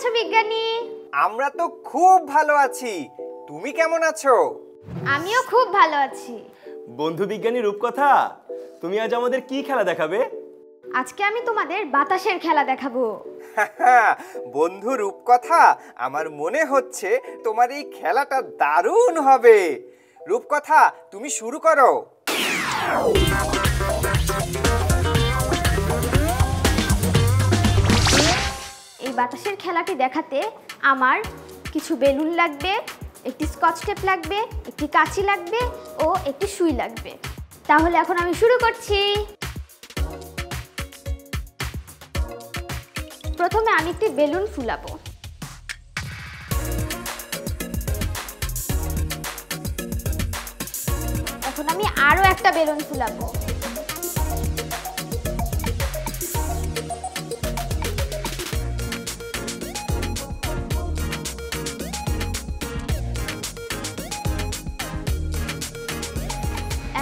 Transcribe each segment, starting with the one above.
আছো বিজ্ঞানী? আমরা তো খুব ভালো আছি। তুমি কেমন আছো? আমিও খুব ভালো আছি। বন্ধু বিজ্ঞানী রূপকথা, তুমি আজ আমাদের কি খেলা দেখাবে? আজকে আমি তোমাদের বাতাসের খেলা দেখাবো। বন্ধু রূপকথা, আমার মনে হচ্ছে তোমার এই খেলাটা দারুণ হবে। রূপকথা, তুমি শুরু করো। এই বাতাসের খেলাটি দেখাতে আমার কিছু বেলুন লাগবে, একটি স্কচ টেপ লাগবে, একটি কাঁচি লাগবে ও একটি সুই লাগবে। তাহলে এখন আমি শুরু করছি। প্রথমে আমি একটি বেলুন ফুলাবো। এখন আমি আরো একটা বেলুন ফুলাবো।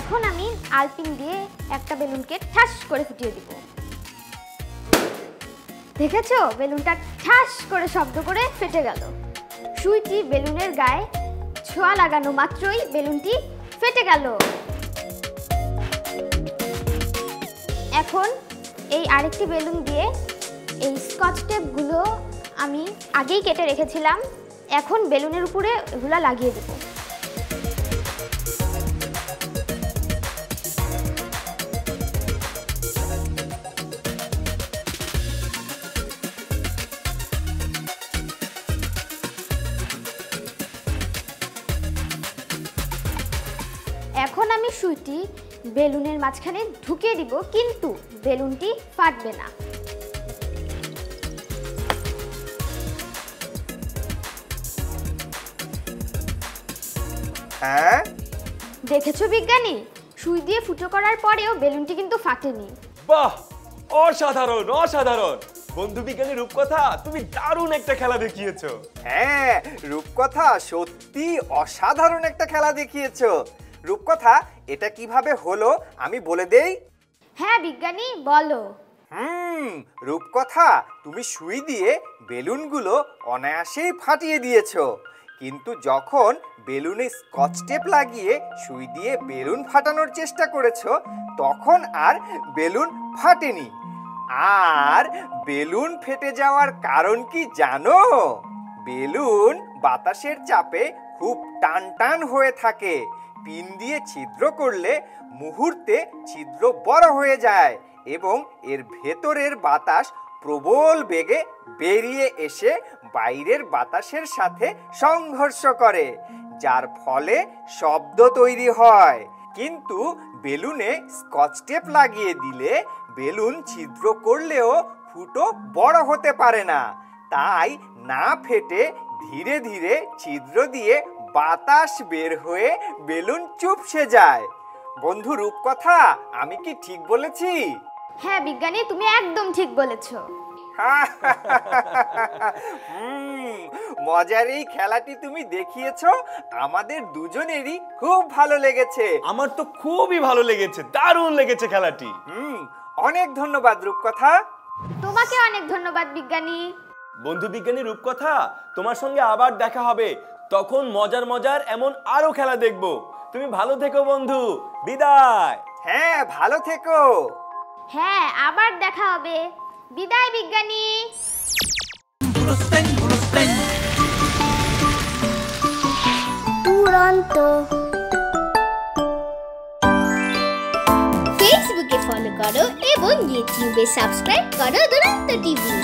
এখন আমি আলপিন দিয়ে একটা বেলুনকে ঠাস করে ফুটিয়ে দিব। দেখেছো, বেলুনটা ঠাস করে শব্দ করে ফেটে গেল। সুইটি বেলুনের গায়ে ছোঁয়া লাগানো মাত্রই বেলুনটি ফেটে গেল। এখন এই আরেকটি বেলুন দিয়ে এই স্কচ টেপগুলো আমি আগেই কেটে রেখেছিলাম, এখন বেলুনের উপরে এগুলো লাগিয়ে দেব। এখন আমি সুইটি বেলুনের মাঝখানে ঢুকিয়ে দিব, কিন্তু বেলুনটি ফাটবে না। হ্যাঁ, দেখেছো বিজ্ঞানী, সুই দিয়ে ফুটো করার পরেও বেলুনটি কিন্তু ফাটেনি। বাহ, অসাধারণ অসাধারণ! বন্ধু বিজ্ঞানী রূপকথা, তুমি দারুণ একটা খেলা দেখিয়েছো। হ্যাঁ রূপকথা, সত্যি অসাধারণ একটা খেলা দেখিয়েছো। রূপকথা, এটা কিভাবে হলো আমি বলে দেই? হ্যাঁ বিজ্ঞানী, বলো। রূপকথা, তুমি সুই দিয়ে বেলুনগুলো অনায়াসেই ফাটিয়ে দিয়েছো, কিন্তু যখন বেলুনে স্কচ টেপ লাগিয়ে সুই দিয়ে বেলুন ফাটানোর চেষ্টা করেছো, তখন আর বেলুন ফাটেনি। আর বেলুন ফেটে যাওয়ার কারণ কি জানো? বেলুন বাতাসের চাপে খুব টান টান হয়ে থাকে। পিন দিয়ে ছিদ্র করলে মুহূর্তে ছিদ্র বড় হয়ে যায় এবং এর ভেতরের বাতাস প্রবল বেগে বেরিয়ে এসে বাইরের বাতাসের সাথে সংঘর্ষ করে, যার ফলে শব্দ তৈরি হয়। কিন্তু বেলুনে স্কচ টেপ লাগিয়ে দিলে বেলুন ছিদ্র করলেও ফুটো বড় হতে পারে না, তাই না ফেটে ধীরে ধীরে ছিদ্র দিয়ে বাতাস বের হয়ে বেলুন চুপসে যায়। বন্ধু রূপকথা, আমি কি ঠিক বলেছি? হ্যাঁ বিজ্ঞানী, তুমি একদম ঠিক বলেছো। মজার এই খেলাটি তুমি দেখিয়েছো, আমাদের দুজনেরই খুব ভালো লেগেছে। আমার তো খুবই ভালো লেগেছে, দারুণ লেগেছে খেলাটি। অনেক ধন্যবাদ রূপকথা। তোমাকে অনেক ধন্যবাদ বিজ্ঞানী। বন্ধু বিজ্ঞানী রূপকথা, তোমার সঙ্গে আবার দেখা হবে, তখন মজার মজার এমন আরো খেলা দেখবো। তুমি ভালো থেকো বন্ধু, বিদায়। হ্যাঁ, ভালো থেকো। হ্যাঁ, আবার দেখা হবে। বিদায় বিজ্ঞানী। দুরন্ত। ফেসবুকে ফলো করো এবং ইউটিউবে সাবস্ক্রাইব করো দুরন্ত টিভি।